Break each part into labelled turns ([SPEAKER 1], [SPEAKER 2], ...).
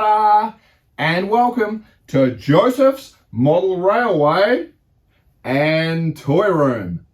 [SPEAKER 1] Ta-da! And welcome to Josef's Model Railway and Toy Room.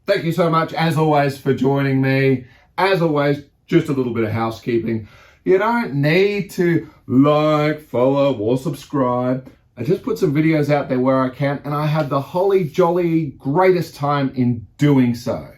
[SPEAKER 1] Thank you so much, as always, for joining me. As always, just a little bit of housekeeping. You don't need to like, follow, or subscribe. I just put some videos out there where I can, and I have the holly jolly greatest time in doing so.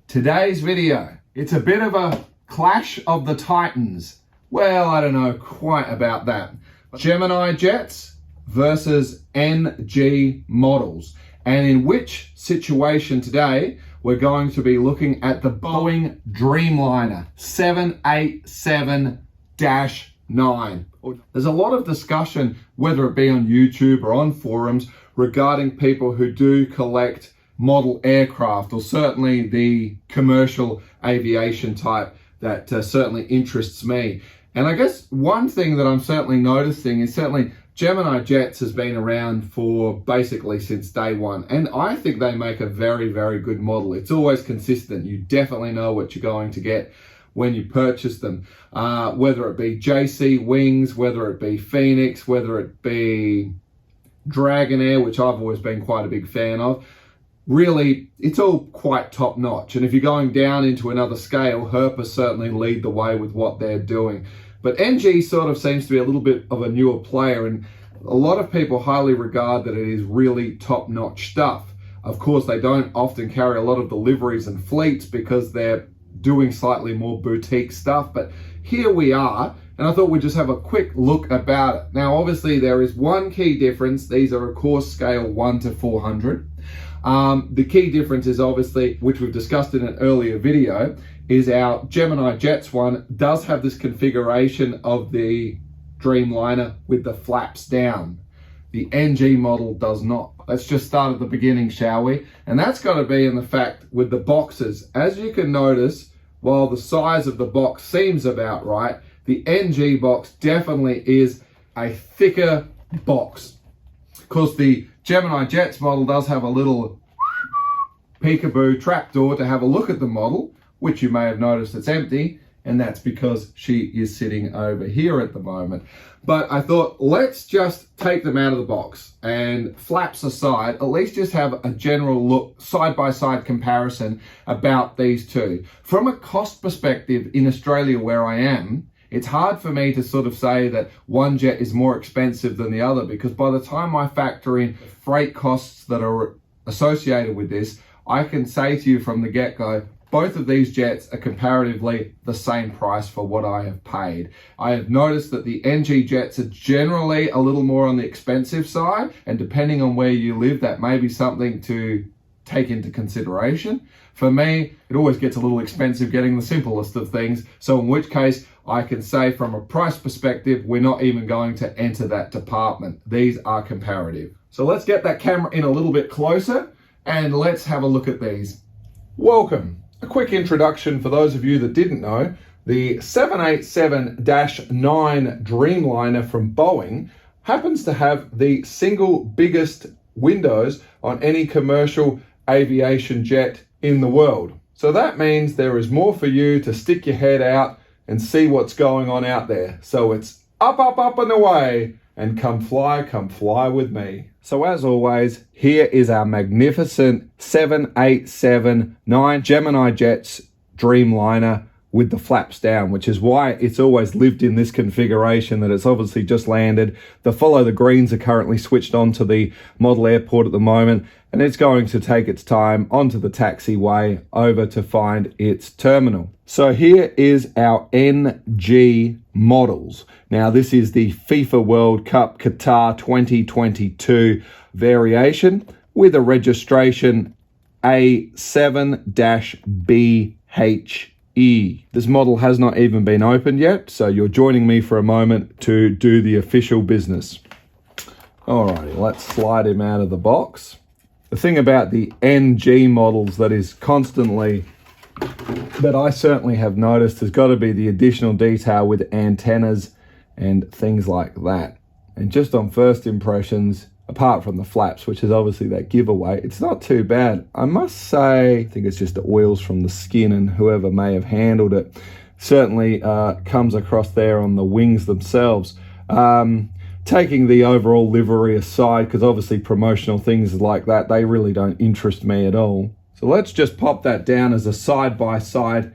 [SPEAKER 1] Today's video, it's a bit of a clash of the titans. Well, I don't know quite about that. Gemini Jets versus NG Models. And in which situation today, we're going to be looking at the Boeing Dreamliner 787-9. There's a lot of discussion, whether it be on YouTube or on forums, regarding people who do collect model aircraft, or certainly the commercial aviation type that certainly interests me. And I guess one thing that I'm certainly noticing is certainly Gemini Jets has been around for basically since day one. And I think they make a very, very good model. It's always consistent. You definitely know what you're going to get when you purchase them. Whether it be JC Wings, whether it be Phoenix, whether it be Dragonair, which I've always been quite a big fan of. Really, it's all quite top notch. And if you're going down into another scale, Herpa certainly lead the way with what they're doing. But NG sort of seems to be a little bit of a newer player, and a lot of people highly regard that it is really top notch stuff. Of course, they don't often carry a lot of deliveries and fleets because they're doing slightly more boutique stuff. But here we are, and I thought we'd just have a quick look about it. Now, obviously, there is one key difference. These are, of course, scale 1 to 400. The key difference is obviously, which we've discussed in an earlier video, is our Gemini Jets one does have this configuration of the Dreamliner with the flaps down. The NG model does not. Let's just start at the beginning, shall we? And that's got to be in the fact with the boxes. As you can notice, while the size of the box seems about right, the NG box definitely is a thicker box. Of course, the Gemini Jets model does have a little peekaboo trapdoor to have a look at the model, which you may have noticed it's empty, and that's because she is sitting over here at the moment. But I thought, let's just take them out of the box, and flaps aside, at least just have a general look, side-by-side comparison about these two. From a cost perspective in Australia where I am, it's hard for me to sort of say that one jet is more expensive than the other, because by the time I factor in freight costs that are associated with this, I can say to you from the get-go, both of these jets are comparatively the same price for what I have paid. I have noticed that the NG jets are generally a little more on the expensive side, and depending on where you live, that may be something to take into consideration. For me, it always gets a little expensive getting the simplest of things, so in which case, I can say from a price perspective, we're not even going to enter that department. These are comparative. So let's get that camera in a little bit closer and let's have a look at these. Welcome. A quick introduction for those of you that didn't know. The 787-9 Dreamliner from Boeing happens to have the single biggest windows on any commercial aviation jet in the world. So that means there is more for you to stick your head out and see what's going on out there. So it's up, up, up and away, and come fly with me. So as always, here is our magnificent 787-9 Gemini Jets Dreamliner with the flaps down, which is why it's always lived in this configuration, that it's obviously just landed. The follow the greens are currently switched onto the model airport at the moment, and it's going to take its time onto the taxiway over to find its terminal. So here is our NG Models. Now this is the FIFA World Cup Qatar 2022 variation with a registration A7-BHE. This model has not even been opened yet, so you're joining me for a moment to do the official business. Alrighty, let's slide him out of the box. The thing about the NG models that is constantly, that I certainly have noticed, has got to be the additional detail with antennas and things like that. And just on first impressions, apart from the flaps, which is obviously that giveaway, it's not too bad. I must say, I think it's just the oils from the skin and whoever may have handled it. certainly comes across there on the wings themselves. Taking the overall livery aside, because obviously promotional things like that, they really don't interest me at all. So let's just pop that down as a side-by-side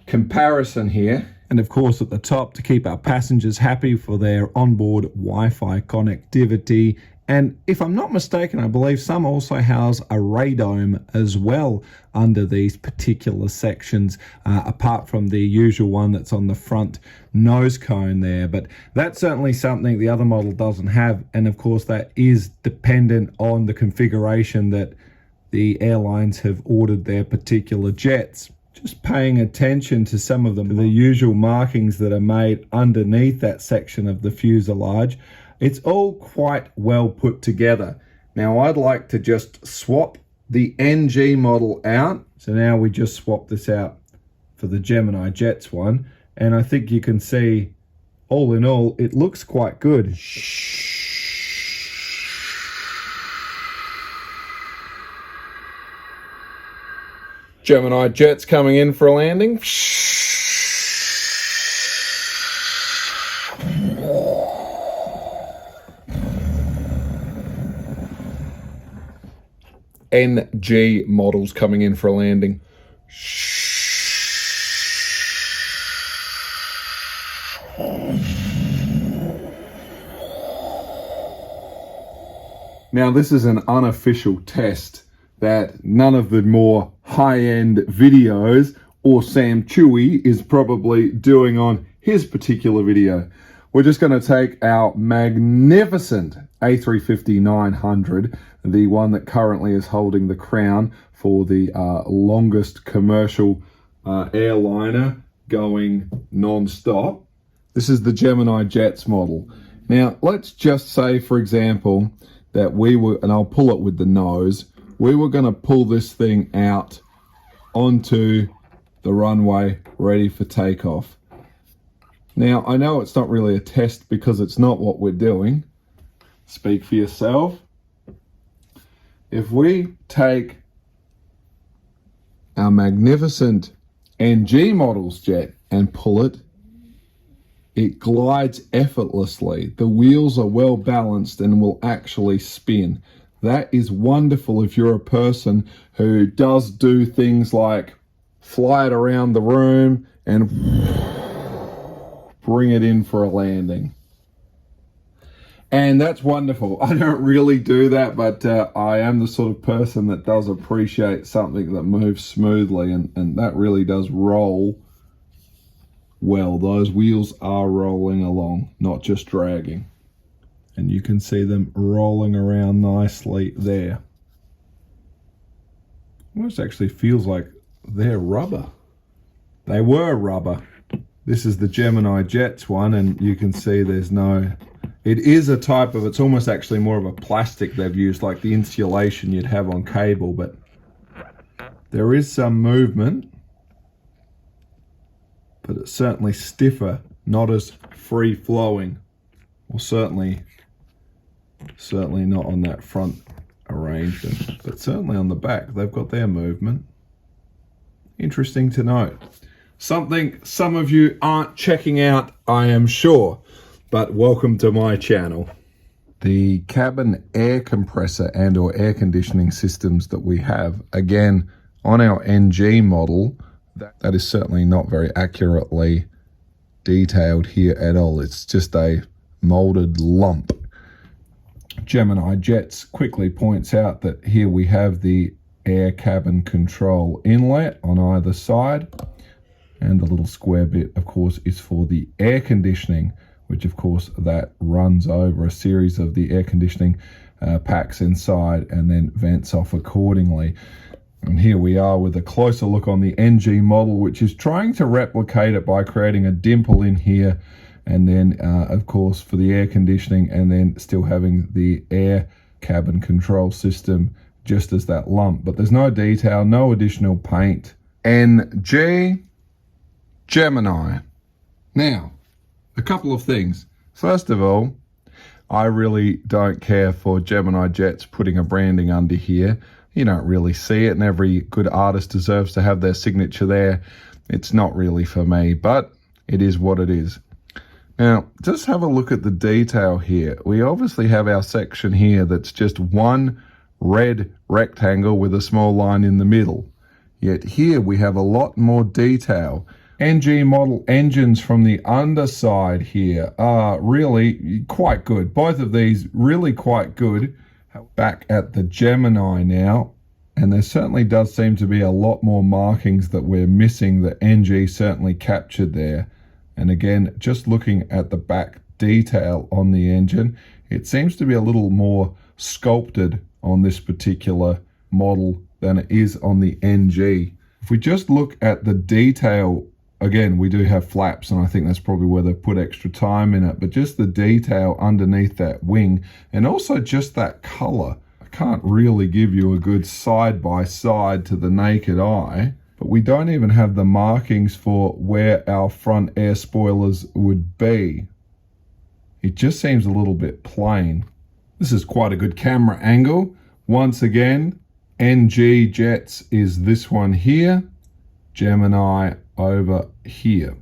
[SPEAKER 1] comparison here. And of course at the top, to keep our passengers happy for their onboard Wi-Fi connectivity. And if I'm not mistaken, I believe some also house a radome as well under these particular sections, apart from the usual one that's on the front nose cone there. But that's certainly something the other model doesn't have. And of course, that is dependent on the configuration that the airlines have ordered their particular jets. Just paying attention to some of the usual markings that are made underneath that section of the fuselage. It's all quite well put together. Now I'd like to just swap the NG model out. So now we just swap this out for the Gemini Jets one. And I think you can see, all in all, it looks quite good. Gemini Jets coming in for a landing. NG models coming in for a landing. Now this is an unofficial test that none of the more high-end videos or Sam Chewy is probably doing on his particular video. We're just going to take our magnificent A350-900, the one that currently is holding the crown for the longest commercial airliner going non-stop. This is the Gemini Jets model. Now, let's just say, for example, that we were, and I'll pull it with the nose, we were going to pull this thing out onto the runway ready for takeoff. Now, I know it's not really a test because it's not what we're doing. Speak for yourself. If we take our magnificent NG Models jet and pull it, it glides effortlessly. The wheels are well balanced and will actually spin. That is wonderful if you're a person who does do things like fly it around the room and bring it in for a landing. And that's wonderful. I don't really do that, but I am the sort of person that does appreciate something that moves smoothly, and that really does roll well. Those wheels are rolling along, not just dragging. And you can see them rolling around nicely there. Almost actually feels like they're rubber. They were rubber. This is the Gemini Jets one, and you can see there's no... It is a type of, it's almost actually more of a plastic they've used, like the insulation you'd have on cable, but there is some movement, but it's certainly stiffer, not as free-flowing. Well, certainly not on that front arrangement, but certainly on the back, they've got their movement. Interesting to note. Something some of you aren't checking out, I am sure. But welcome to my channel. The cabin air compressor and or air conditioning systems that we have, again, on our NG model, that is certainly not very accurately detailed here at all. It's just a molded lump. Gemini Jets quickly points out that here we have the air cabin control inlet on either side. And the little square bit, of course, is for the air conditioning, which of course that runs over a series of the air conditioning packs inside and then vents off accordingly. And here we are with a closer look on the NG model, which is trying to replicate it by creating a dimple in here, and then of course for the air conditioning, and then still having the air cabin control system just as that lump. But there's no detail, no additional paint. NG Gemini. Now, a couple of things. First of all, I really don't care for Gemini Jets putting a branding under here. You don't really see it, and every good artist deserves to have their signature there. it's not really for me, but it is what it is. Now, just have a look at the detail here. We obviously have our section here that's just one red rectangle with a small line in the middle. Yet here we have a lot more detail. NG model engines from the underside here are really quite good. Both of these really quite good. Back at the Gemini now, and there certainly does seem to be a lot more markings that we're missing that NG certainly captured there. And again, just looking at the back detail on the engine, it seems to be a little more sculpted on this particular model than it is on the NG. If we just look at the detail, again, we do have flaps, and I think that's probably where they've put extra time in it, but just the detail underneath that wing, and also just that color. I can't really give you a good side by side to the naked eye, but we don't even have the markings for where our front air spoilers would be. It just seems a little bit plain. This is quite a good camera angle. Once again, NG Jets is this one here, Gemini over here.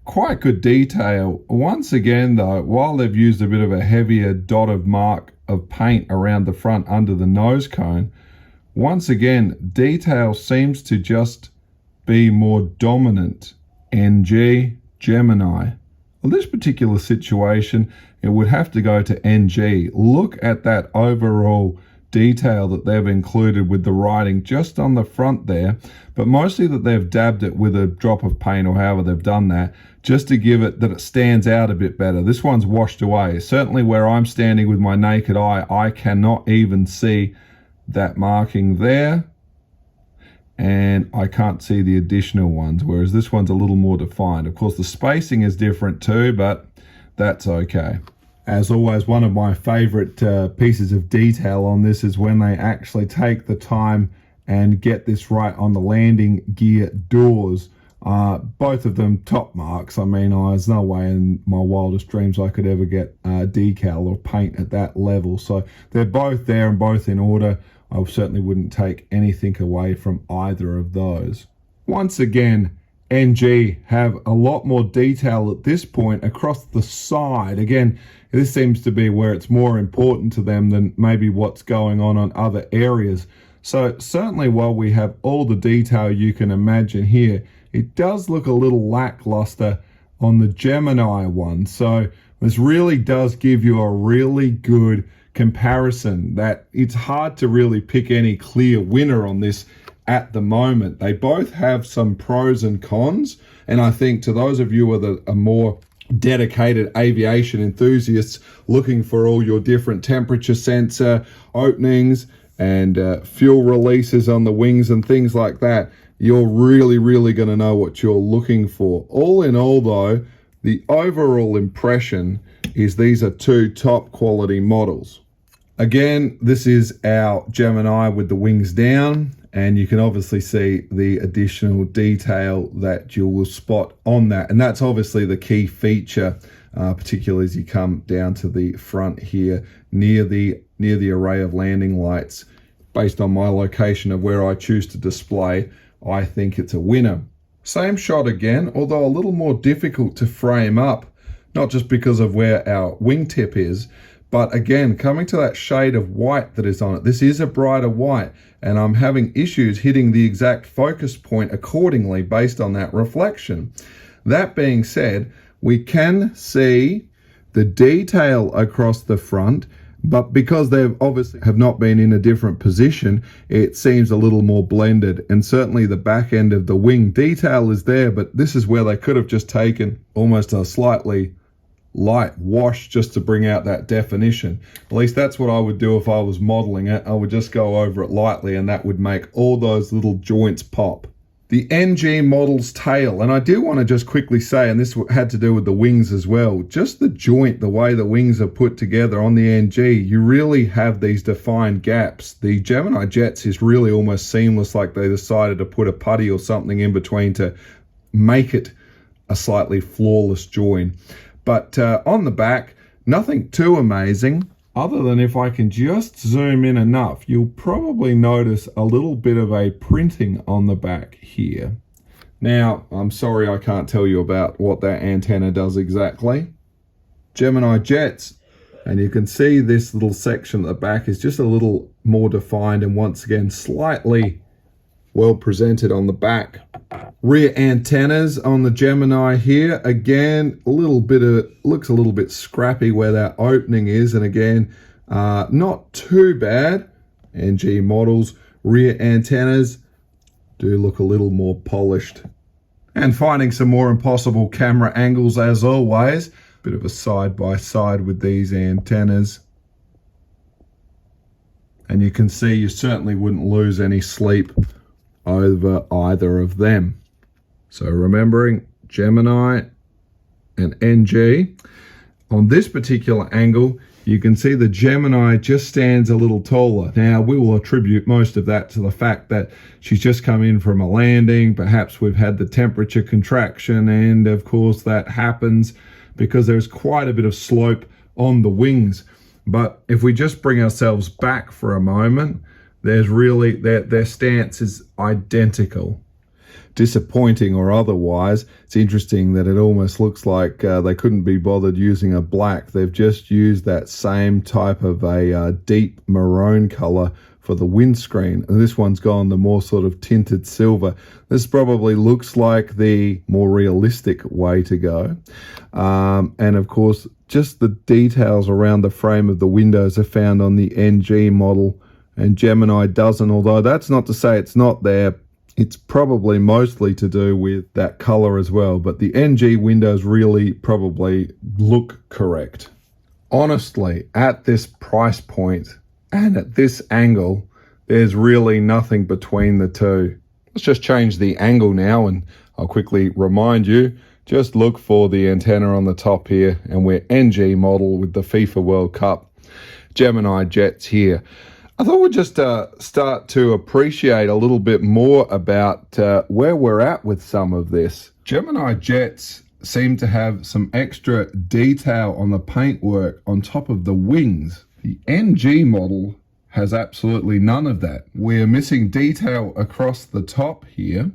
[SPEAKER 1] Quite good detail. Once again though, while they've used a bit of a heavier dotted mark of paint around the front under the nose cone, once again, detail seems to just be more dominant. NG, Gemini. Well, this particular situation, it would have to go to NG. Look at that overall detail that they've included with the writing just on the front there, but mostly that they've dabbed it with a drop of paint or however they've done that, just to give it that it stands out a bit better. This one's washed away. Certainly where I'm standing with my naked eye, I cannot even see that marking there, and I can't see the additional ones, whereas this one's a little more defined. Of course, the spacing is different too, but that's okay. As always, one of my favorite pieces of detail on this is when they actually take the time and get this right on the landing gear doors. Both of them top marks. I mean, there's no way in my wildest dreams I could ever get decal or paint at that level. So they're both there and both in order. I certainly wouldn't take anything away from either of those. Once again, NG have a lot more detail at this point across the side. Again, this seems to be where it's more important to them than maybe what's going on other areas. So certainly while we have all the detail you can imagine here, it does look a little lackluster on the Gemini one. So this really does give you a really good comparison that it's hard to really pick any clear winner on this at the moment. They both have some pros and cons, and I think to those of you that are more dedicated aviation enthusiasts looking for all your different temperature sensor openings and fuel releases on the wings and things like that, you're really going to know what you're looking for. All in all though, the overall impression is these are two top quality models. Again, this is our Gemini with the wings down, and you can obviously see the additional detail that you will spot on that. And that's obviously the key feature, particularly as you come down to the front here near the array of landing lights. Based on my location of where I choose to display, I think it's a winner. Same shot again, although a little more difficult to frame up, not just because of where our wingtip is, but again, coming to that shade of white that is on it. This is a brighter white, and I'm having issues hitting the exact focus point accordingly based on that reflection. That being said, we can see the detail across the front, but because they obviously have not been in a different position, it seems a little more blended. And certainly the back end of the wing detail is there, but this is where they could have just taken almost a slightly light wash just to bring out that definition. At least that's what I would do if I was modeling it. I would just go over it lightly, and that would make all those little joints pop. The NG model's tail, and I do want to just quickly say, and this had to do with the wings as well, just the joint, the way the wings are put together on the NG, you really have these defined gaps. The Gemini Jets is really almost seamless, like they decided to put a putty or something in between to make it a slightly flawless join. But on the back, nothing too amazing, other than if I can just zoom in enough, you'll probably notice a little bit of a printing on the back here. Now, I'm sorry I can't tell you about what that antenna does exactly. Gemini Jets, and you can see this little section at the back is just a little more defined and once again slightly well presented on the back. Rear antennas on the Gemini here, again a little bit of, looks a little bit scrappy where that opening is, and again not too bad. NG Models rear antennas do look a little more polished. And finding some more impossible camera angles as always. Bit of a side by side with these antennas. And you can see you certainly wouldn't lose any sleep over either of them. So remembering Gemini and NG. On this particular angle, you can see the Gemini just stands a little taller. Now, we will attribute most of that to the fact that she's just come in from a landing. Perhaps we've had the temperature contraction, and of course that happens because there's quite a bit of slope on the wings. But if we just bring ourselves back for a moment, there's really, their stance is identical. Disappointing or otherwise, it's interesting that it almost looks like they couldn't be bothered using a black. They've just used that same type of a deep maroon color for the windscreen, and this one's gone the more sort of tinted silver. This probably looks like the more realistic way to go. And of course, just the details around the frame of the windows are found on the NG model, and Gemini doesn't, although that's not to say it's not there. It's probably mostly to do with that color as well, but the NG windows really probably look correct. Honestly, at this price point and at this angle, there's really nothing between the two. Let's just change the angle now, and I'll quickly remind you, just look for the antenna on the top here, and we're NG model with the FIFA World Cup. Gemini Jets here. I thought we'd just start to appreciate a little bit more about where we're at with some of this. Gemini Jets seem to have some extra detail on the paintwork on top of the wings. The NG model has absolutely none of that. We're missing detail across the top here,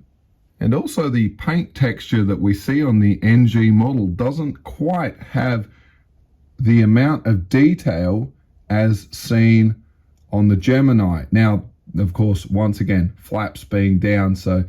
[SPEAKER 1] and also the paint texture that we see on the NG model doesn't quite have the amount of detail as seen on the Gemini. Now, of course, once again, flaps being down, so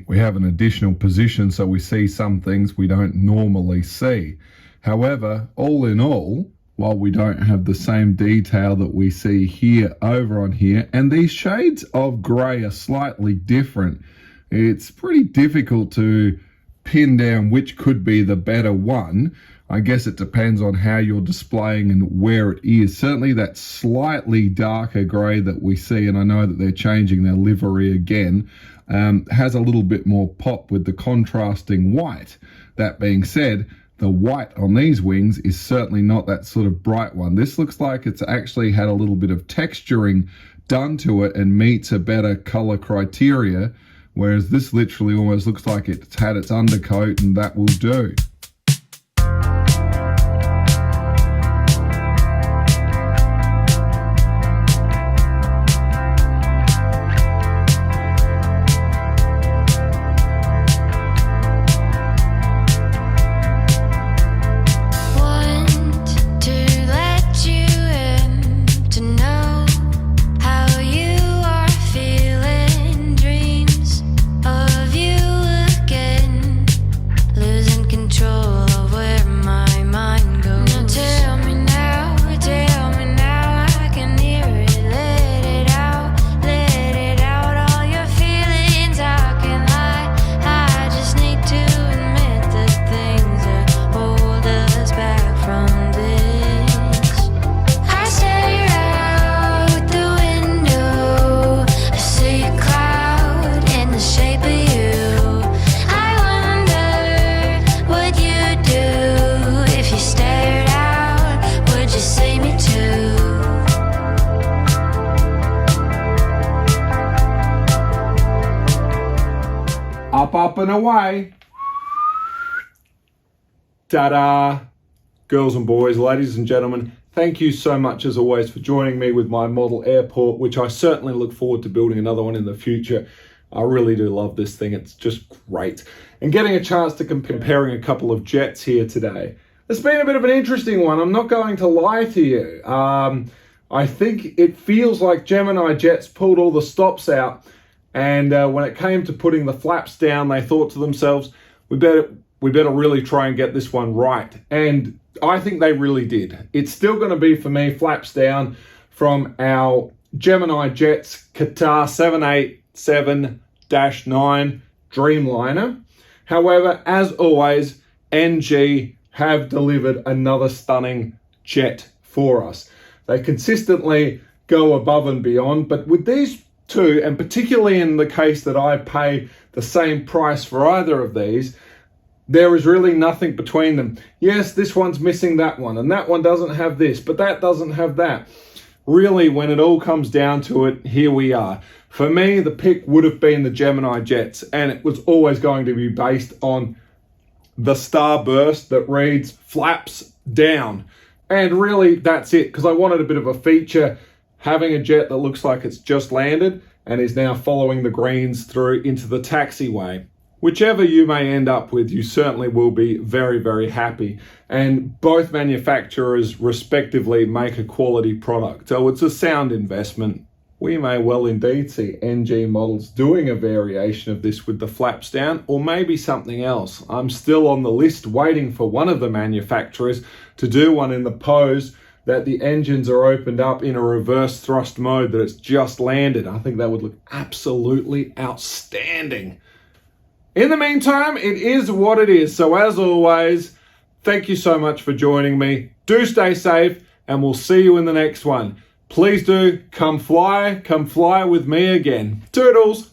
[SPEAKER 1] we have an additional position, so we see some things we don't normally see. However, all in all, while we don't have the same detail that we see here over on here, and these shades of grey are slightly different, it's pretty difficult to pin down which could be the better one. I guess it depends on how you're displaying and where it is. Certainly that slightly darker grey that we see, and I know that they're changing their livery again, has a little bit more pop with the contrasting white. That being said, the white on these wings is certainly not that sort of bright one. This looks like it's actually had a little bit of texturing done to it and meets a better color criteria, whereas this literally almost looks like it's had its undercoat and that will do. Up and away. Ta-da! Girls and boys, ladies and gentlemen, thank you so much as always for joining me with my model airport, which I certainly look forward to building another one in the future. I really do love this thing. It's just great. And getting a chance to comparing a couple of jets here today. It's been a bit of an interesting one. I'm not going to lie to you. I think it feels like Gemini Jets pulled all the stops out. And when it came to putting the flaps down, they thought to themselves, we better really try and get this one right. And I think they really did. It's still going to be, for me, flaps down from our Gemini Jets QATAR 787-9 Dreamliner. However, as always, NG have delivered another stunning jet for us. They consistently go above and beyond, but with these two, and particularly in the case that I pay the same price for either of these, there is really nothing between them. Yes, this one's missing that one, and that one doesn't have this, but that doesn't have that. Really, when it all comes down to it, here we are. For me, the pick would have been the Gemini Jets, and it was always going to be based on the starburst that reads flaps down. And really, that's it, because I wanted a bit of a feature, having a jet that looks like it's just landed and is now following the greens through into the taxiway. Whichever you may end up with, you certainly will be very, very happy. And both manufacturers respectively make a quality product. So it's a sound investment. We may well indeed see NG Models doing a variation of this with the flaps down, or maybe something else. I'm still on the list waiting for one of the manufacturers to do one in the pose that the engines are opened up in a reverse thrust mode, that it's just landed. I think that would look absolutely outstanding. In the meantime, it is what it is. So as always, thank you so much for joining me. Do stay safe, and we'll see you in the next one. Please do come fly with me again. Toodles.